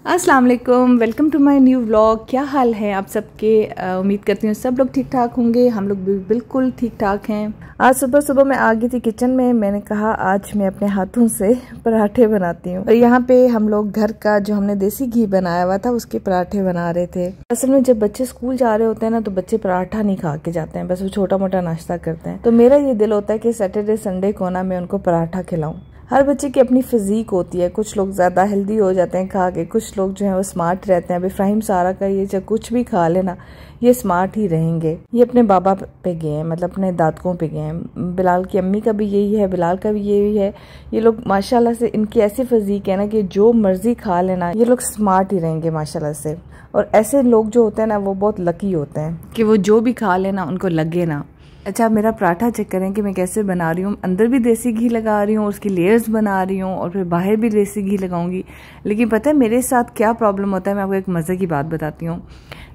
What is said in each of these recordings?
अस्सलाम वालेकुम, welcome to my new vlog. क्या हाल है आप सबके? उम्मीद करती हूँ सब लोग ठीक ठाक होंगे। हम लोग भी बिल्कुल ठीक ठाक हैं। आज सुबह सुबह मैं आ गई थी किचन में। मैंने कहा आज मैं अपने हाथों से पराठे बनाती हूँ। और यहाँ पे हम लोग घर का जो हमने देसी घी बनाया हुआ था उसके पराठे बना रहे थे। असल में जब बच्चे स्कूल जा रहे होते हैं ना तो बच्चे पराठा नहीं खा के जाते हैं, बस वो छोटा मोटा नाश्ता करते हैं। तो मेरा ये दिल होता है कि सैटरडे संडे को ना मैं उनको पराठा खिलाऊं। हर बच्चे की अपनी फिजिक होती है, कुछ लोग ज़्यादा हेल्दी हो जाते हैं खा के, कुछ लोग जो है वो स्मार्ट रहते हैं। अभी इब्राहिम सारा का ये जब कुछ भी खा लेना ये स्मार्ट ही रहेंगे। ये अपने बाबा पे गए हैं, मतलब अपने दादकों पे गए हैं। बिलाल की अम्मी का भी यही है, बिलाल का भी यही है। ये लोग माशाल्लाह से इनकी ऐसी फिजिक है ना कि जो मर्जी खा लेना ये लोग स्मार्ट ही रहेंगे माशाल्लाह से। और ऐसे लोग जो होते हैं ना वो बहुत लकी होते हैं कि वो जो भी खा लेना उनको लगे ना। अच्छा, मेरा पराठा चेक करें कि मैं कैसे बना रही हूँ। अंदर भी देसी घी लगा रही हूँ, उसकी लेयर्स बना रही हूँ और फिर बाहर भी देसी घी लगाऊंगी। लेकिन पता है मेरे साथ क्या प्रॉब्लम होता है, मैं आपको एक मज़े की बात बताती हूँ।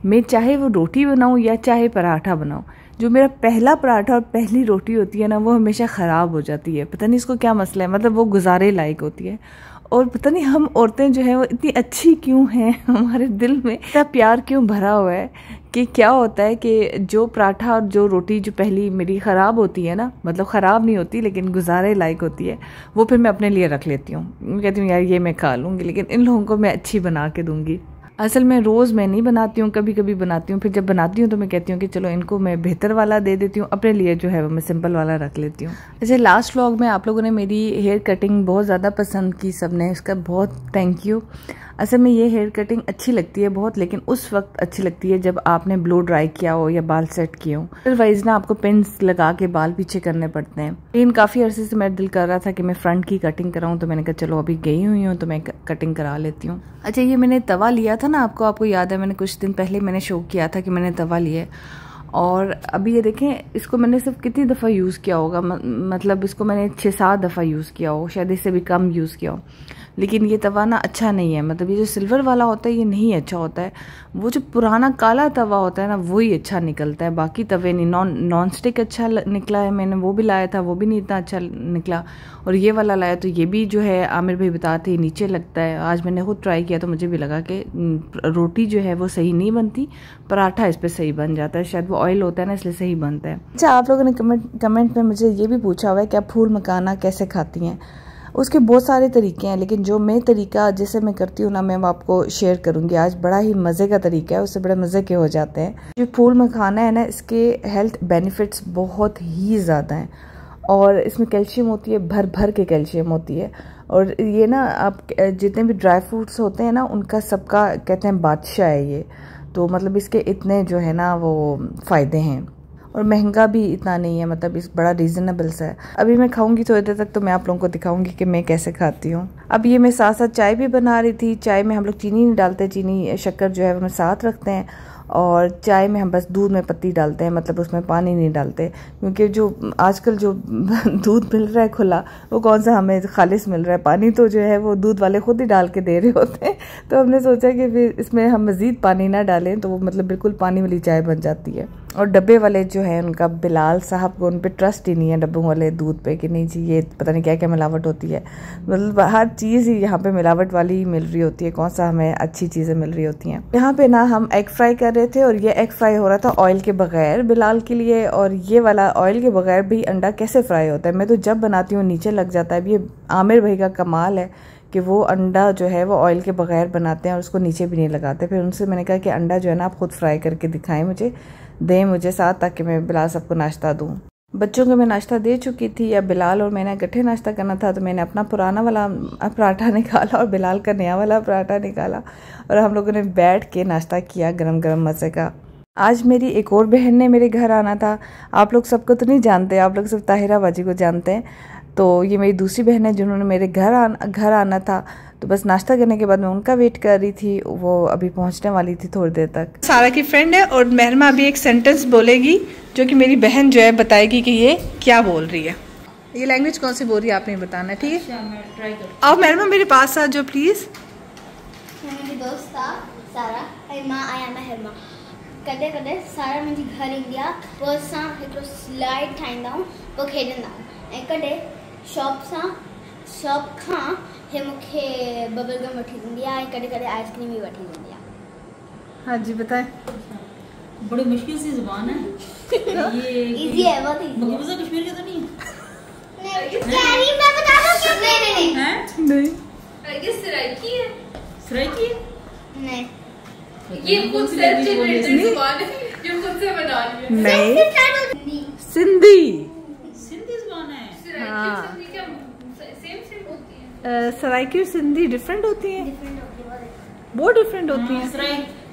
मैं चाहे वो रोटी बनाऊँ या चाहे पराठा बनाऊँ, जो मेरा पहला पराठा और पहली रोटी होती है ना वो हमेशा ख़राब हो जाती है। पता नहीं इसको क्या मसला है, मतलब वो गुजारे लायक होती है। और पता नहीं हम औरतें जो हैं वो इतनी अच्छी क्यों हैं, हमारे दिल में इतना प्यार क्यों भरा हुआ है कि क्या होता है कि जो पराठा और जो रोटी जो पहली मेरी ख़राब होती है ना, मतलब ख़राब नहीं होती लेकिन गुजारे लायक होती है, वो फिर मैं अपने लिए रख लेती हूँ। मैं कहती हूँ यार ये मैं खा लूँगी, लेकिन इन लोगों को मैं अच्छी बना के दूँगी। असल में रोज़ मैं नहीं बनाती हूँ, कभी कभी बनाती हूँ। फिर जब बनाती हूँ तो मैं कहती हूँ कि चलो इनको मैं बेहतर वाला दे देती हूँ, अपने लिए जो है वो मैं सिंपल वाला रख लेती हूँ। जैसे लास्ट व्लॉग में आप लोगों ने मेरी हेयर कटिंग बहुत ज़्यादा पसंद की, सबने, इसका बहुत थैंक यू। असल में ये हेयर कटिंग अच्छी लगती है बहुत, लेकिन उस वक्त अच्छी लगती है जब आपने ब्लो ड्राई किया हो या बाल सेट किए हो। अदरवाइज ना आपको पिन्स लगा के बाल पीछे करने पड़ते हैं। लेकिन काफ़ी अरसे से मेरा दिल कर रहा था कि मैं फ्रंट की कटिंग कराऊँ, तो मैंने कहा चलो अभी गई हुई हूँ तो मैं कटिंग करा लेती हूँ। अच्छा, ये मैंने तवा लिया था ना, आपको याद है मैंने कुछ दिन पहले मैंने शो किया था कि मैंने तवा लिया है। और अभी ये देखें, इसको मैंने सिर्फ कितनी दफ़ा यूज़ किया होगा, मतलब इसको मैंने 6-7 दफ़ा यूज़ किया हो, शायद इससे भी कम यूज़ किया हो। लेकिन ये तवा ना अच्छा नहीं है, मतलब ये जो सिल्वर वाला होता है ये नहीं अच्छा होता है। वो जो पुराना काला तवा होता है ना वही अच्छा निकलता है, बाकी तवे नहीं। नॉन स्टिक अच्छा निकला है, मैंने वो भी लाया था, वो भी नहीं इतना अच्छा निकला। और ये वाला लाया तो ये भी जो है आमिर भाई बताते नीचे लगता है। आज मैंने खुद ट्राई किया तो मुझे भी लगा कि रोटी जो है वो सही नहीं बनती, पराठा इस पर सही बन जाता है। शायद वो ऑयल होता है ना इसलिए सही बनता है। अच्छा, आप लोगों ने कमेंट में मुझे ये भी पूछा हुआ है कि आप फूल मखाना कैसे खाती हैं। उसके बहुत सारे तरीके हैं, लेकिन जो मैं तरीका जैसे मैं करती हूँ ना मैं आपको शेयर करूँगी आज। बड़ा ही मज़े का तरीका है, उससे बड़े मज़े के हो जाते हैं। जो फूल मखाना है ना इसके हेल्थ बेनिफिट्स बहुत ही ज़्यादा हैं और इसमें कैल्शियम होती है, भर भर के कैल्शियम होती है। और ये ना आप जितने भी ड्राई फ्रूट्स होते हैं ना उनका सबका कहते हैं बादशाह है ये। तो मतलब इसके इतने जो है ना वो फ़ायदे हैं और महंगा भी इतना नहीं है, मतलब इस बड़ा रीज़नेबल सा है। अभी मैं खाऊंगी थोड़ी देर तक तो मैं आप लोगों को दिखाऊंगी कि मैं कैसे खाती हूँ। अब ये मैं साथ साथ चाय भी बना रही थी। चाय में हम लोग चीनी नहीं डालते, चीनी शक्कर जो है वो हम साथ रखते हैं। और चाय में हम बस दूध में पत्ती डालते हैं, मतलब उसमें पानी नहीं डालते, क्योंकि जो आजकल जो दूध मिल रहा है खुला वो कौन सा हमें खालिस मिल रहा है। पानी तो जो है वो दूध वाले खुद ही डाल के दे रहे होते हैं। तो हमने सोचा कि फिर इसमें हम मज़ीद पानी ना डालें तो वो मतलब बिल्कुल पानी वाली चाय बन जाती है। और डब्बे वाले जो है उनका बिलाल साहब को उन पर ट्रस्ट ही नहीं है, डब्बों वाले दूध पे, कि नहीं जी ये पता नहीं क्या क्या मिलावट होती है। मतलब हर चीज़ ही यहाँ पे मिलावट वाली ही मिल रही होती है, कौन सा हमें अच्छी चीज़ें मिल रही होती हैं। यहाँ पे ना हम एग फ्राई कर रहे थे और ये एग फ्राई हो रहा था ऑयल के बगैर बिलाल के लिए। और ये वाला ऑयल के बगैर भी अंडा कैसे फ्राई होता है, मैं तो जब बनाती हूँ नीचे लग जाता है। अब ये आमिर भाई का कमाल है कि वो अंडा जो है वो ऑयल के बगैर बनाते हैं और उसको नीचे भी नहीं लगाते। फिर उनसे मैंने कहा कि अंडा जो है ना आप खुद फ्राई करके दिखाएं, मुझे दें मुझे साथ, ताकि मैं बिलाल सबको नाश्ता दूं। बच्चों को मैं नाश्ता दे चुकी थी, अब बिलाल और मैंने इकट्ठे नाश्ता करना था। तो मैंने अपना पुराना वाला पराठा निकाला और बिलाल का नया वाला पराठा निकाला और हम लोगों ने बैठ के नाश्ता किया गरम गरम मज़े का। आज मेरी एक और बहन ने मेरे घर आना था। आप लोग सबको तो नहीं जानते, आप लोग सिर्फ ताहिरा बाजी को जानते हैं। तो ये मेरी दूसरी बहन है जिन्होंने मेरे घर आना था। तो बस नाश्ता करने के बाद मैं उनका वेट कर रही थी, वो अभी पहुंचने वाली थी थोड़ी देर तक। सारा की फ्रेंड है और महरमा अभी एक सेंटेंस बोलेगी जो कि मेरी बहन जो है बताएगी कि ये क्या बोल रही है। ये लैंग्वेज कौन सी बोल रही है आपने बताना, ठीक है? अच्छा, आओ महरमा मेरे पास आ जाओ प्लीज़। मेरी दोस्त था सारा, मां आया महरमा कदे कदे सारा मुंहिंजी घर ईंदी आहे, पोइ असां हिकिड़ो स्लाइड ठाहींदा आहियूं, पोइ खेॾंदा आहियूं। ऐं कॾहिं शॉप सां सब खां हे मुखे बबल गम वठी दिया है, कदे कदे आइसक्रीम भी वठी दिया। हाँ जी बताएं। बड़ी मुश्किल सी जुबान है ये। इजी है, बहुत इजी है। मकबूजा कश्मीर का तो नहीं है? नहीं मैं बता दूं कि नहीं हैं? नहीं ये सराइकी है। सराइकी है? नहीं ये खुद से जनरेटेड जुबान है जो खुद से बना ली है। नहीं सिंधी। सिंधी जुबान है। सराइकी हाँ। और सिंधी क्या सेम होती है? सराइकी और सिंधी डिफरेंट होती हैं, बहुत डिफरेंट होती हैं।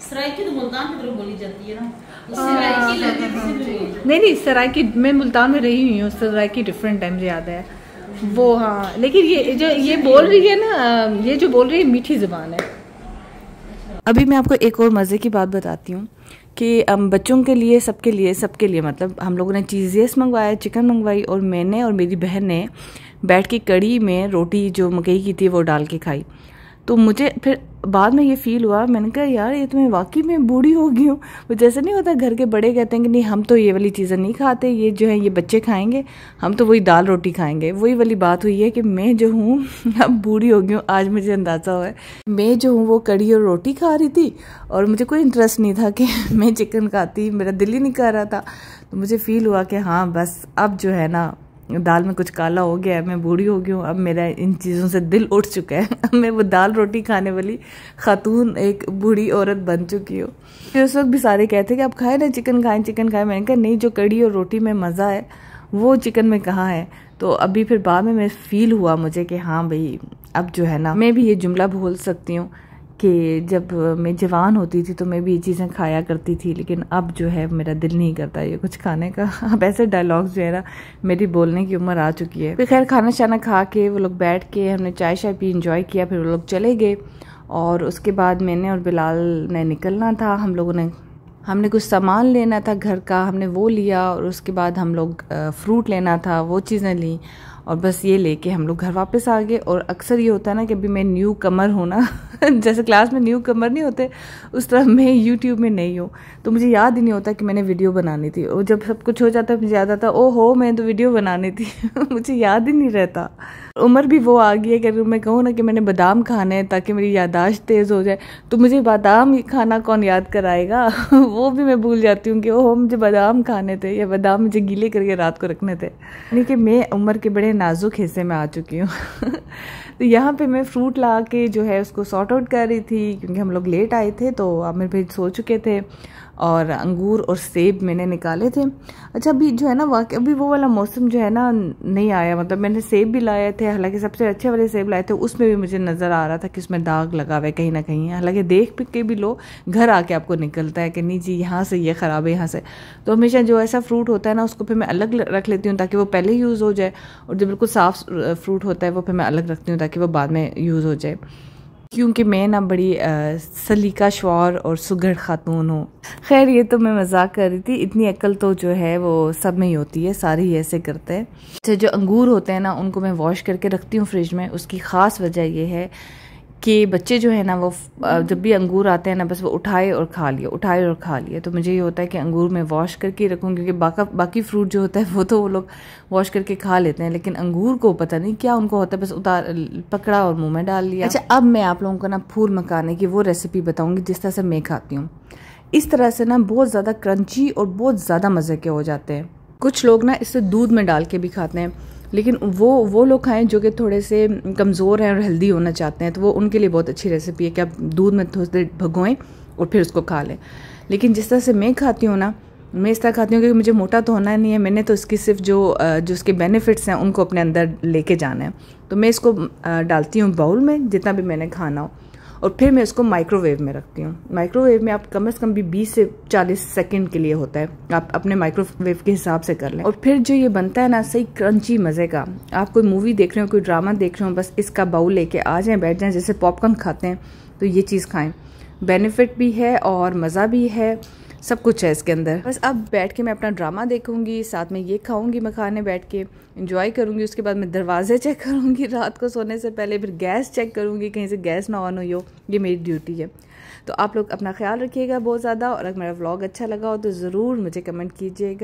सराइकी तो मुल्तान की तरफ बोली जाती है ना। सराइकी लगे नहीं सराइकी मैं मुल्तान में रही हुई हूँ, सराइकी डिफरेंट टाइम मुझे याद है वो। हाँ लेकिन ये जो ये बोल रही है ना, ये जो बोल रही है मीठी ज़ुबान है। अभी मैं आपको एक और मज़े की बात बताती हूँ कि बच्चों के लिए सबके लिए मतलब हम लोगों ने चीज़ेस मंगवाया, चिकन मंगवाई और मैंने और मेरी बहन ने बैठ के कड़ी में रोटी जो मकई की थी वो डाल के खाई। तो मुझे फिर बाद में ये फील हुआ, मैंने कहा यार ये तो मैं वाकई में बूढ़ी हो गई हूँ। वो जैसे नहीं होता घर के बड़े कहते हैं कि नहीं हम तो ये वाली चीज़ें नहीं खाते, ये जो है ये बच्चे खाएंगे, हम तो वही दाल रोटी खाएंगे। वही वाली बात हुई है कि मैं जो हूँ अब बूढ़ी हो गई हूँ। आज मुझे अंदाज़ा हुआ है, मैं जो हूँ वो कड़ी और रोटी खा रही थी और मुझे कोई इंटरेस्ट नहीं था कि मैं चिकन खाती, मेरा दिल ही नहीं कर रहा था। तो मुझे फील हुआ कि हाँ बस अब जो है ना दाल में कुछ काला हो गया है, मैं बूढ़ी हो गई हूँ, अब मेरा इन चीज़ों से दिल उठ चुका है। अब मैं वो दाल रोटी खाने वाली खातून एक बूढ़ी औरत बन चुकी हूँ। फिर उस वक्त भी सारे कहते कि आप खाए ना चिकन खाएं। मैंने कहा नहीं, जो कड़ी और रोटी में मज़ा है वो चिकन में कहाँ है। तो अभी फिर बाद में मैं फील हुआ मुझे कि हाँ भाई अब जो है ना मैं भी ये जुमला बोल सकती हूँ कि जब मैं जवान होती थी तो मैं भी ये चीज़ें खाया करती थी, लेकिन अब जो है मेरा दिल नहीं करता ये कुछ खाने का। अब ऐसे डायलॉग्स जो है ना, मेरी बोलने की उम्र आ चुकी है। फिर खैर खाना शाना खा के वो लोग बैठ के हमने चाय शाय पी, इंजॉय किया। फिर वो लोग चले गए और उसके बाद मैंने और बिलाल ने निकलना था। हमने कुछ सामान लेना था घर का, हमने वो लिया और उसके बाद हम लोग फ्रूट लेना था, वो चीज़ें ली और बस ये लेके हम लोग घर वापस आ गए। और अक्सर ये होता है ना कि अभी मैं न्यू कमर हूँ ना जैसे क्लास में न्यू कमर नहीं होते उस तरह मैं यूट्यूब में नहीं हूँ, तो मुझे याद ही नहीं होता कि मैंने वीडियो बनानी थी। और जब सब कुछ हो जाता है मुझे याद आता ओहो मैंने तो वीडियो बनानी थी मुझे याद ही नहीं रहता। उम्र भी वो आ गई है कि अगर मैं कहूँ ना कि मैंने बादाम खाने हैं ताकि मेरी याददाश्त तेज़ हो जाए, तो मुझे बादाम खाना कौन याद कराएगा वो भी मैं भूल जाती हूँ कि ओहो मुझे बादाम खाने थे या बादाम मुझे गीले करके रात को रखने थे। यानी कि मैं उम्र के बड़े नाजुक हिस्से में आ चुकी हूँ तो यहाँ पे मैं फ्रूट ला के जो है उसको सॉर्ट आउट कर रही थी क्योंकि हम लोग लेट आए थे तो आमिर भाई सो चुके थे और अंगूर और सेब मैंने निकाले थे। अच्छा अभी जो है ना वाकई अभी वो वाला मौसम जो है ना नहीं आया, मतलब मैंने सेब भी लाए थे, हालांकि सबसे अच्छे वाले सेब लाए थे, उसमें भी मुझे नज़र आ रहा था कि उसमें दाग लगा हुआ है कहीं ना कहीं। हालांकि देख पिक के भी लो घर आके आपको निकलता है कि नहीं जी यहाँ से ये ख़राब है यहाँ से। तो हमेशा जो ऐसा फ्रूट होता है ना उसको फिर मैं अलग रख लेती हूँ ताकि वो पहले यूज़ हो जाए, और जो बिल्कुल साफ़ फ्रूट होता है वो फिर मैं अलग रखती हूँ ताकि वो बाद में यूज़ हो जाए। क्योंकि मैं ना बड़ी सलीका शौर और सुघड़ खातून हूँ। खैर ये तो मैं मजाक कर रही थी, इतनी अक्ल तो जो है वो सब में ही होती है, सारे ही ऐसे करते हैं। अच्छा जो अंगूर होते हैं ना उनको मैं वॉश करके रखती हूँ फ्रिज में। उसकी ख़ास वजह ये है कि बच्चे जो है ना वो जब भी अंगूर आते हैं ना बस वो उठाए और खा लिए। तो मुझे ये होता है कि अंगूर मैं वॉश करके रखूँ क्योंकि बाकी फ्रूट जो होता है वो तो वो लोग वॉश करके खा लेते हैं, लेकिन अंगूर को पता नहीं क्या उनको होता है, बस पकड़ा और मुंह में डाल लिया। अच्छा अब मैं आप लोगों को ना फूल मखाने की वो रेसिपी बताऊँगी जिस तरह से मैं खाती हूँ। इस तरह से ना बहुत ज़्यादा क्रंची और बहुत ज़्यादा मज़े के हो जाते हैं। कुछ लोग ना इससे दूध में डाल के भी खाते हैं, लेकिन वो लोग खाएं जो कि थोड़े से कमज़ोर हैं और हेल्दी होना चाहते हैं, तो वो उनके लिए बहुत अच्छी रेसिपी है कि आप दूध में थोड़ी देर भगोएं और फिर उसको खा लें। लेकिन जिस तरह से मैं खाती हूँ ना, मैं इस तरह खाती हूँ कि मुझे मोटा तो होना नहीं है, मैंने तो इसकी सिर्फ जो उसके बेनिफिट्स हैं उनको अपने अंदर लेके जाना है। तो मैं इसको डालती हूँ बाउल में जितना भी मैंने खाना हो, और फिर मैं इसको माइक्रोवेव में रखती हूँ। माइक्रोवेव में आप कम से कम भी 20 से 40 सेकंड के लिए होता है, आप अपने माइक्रोवेव के हिसाब से कर लें। और फिर जो ये बनता है ना सही क्रंची मज़े का, आप कोई मूवी देख रहे हो कोई ड्रामा देख रहे हो, बस इसका बाउल लेके आ जाएं, बैठ जाएं, जैसे पॉपकॉर्न खाते हैं तो ये चीज़ खाएं। बेनिफिट भी है और मज़ा भी है, सब कुछ है इसके अंदर। बस अब बैठ के मैं अपना ड्रामा देखूंगी, साथ में ये खाऊंगी मखाने, बैठ के एंजॉय करूंगी। उसके बाद मैं दरवाजे चेक करूंगी रात को सोने से पहले, फिर गैस चेक करूंगी कहीं से गैस ना ऑन हुई हो, ये मेरी ड्यूटी है। तो आप लोग अपना ख्याल रखिएगा बहुत ज़्यादा, और अगर मेरा व्लॉग अच्छा लगा हो तो ज़रूर मुझे कमेंट कीजिएगा।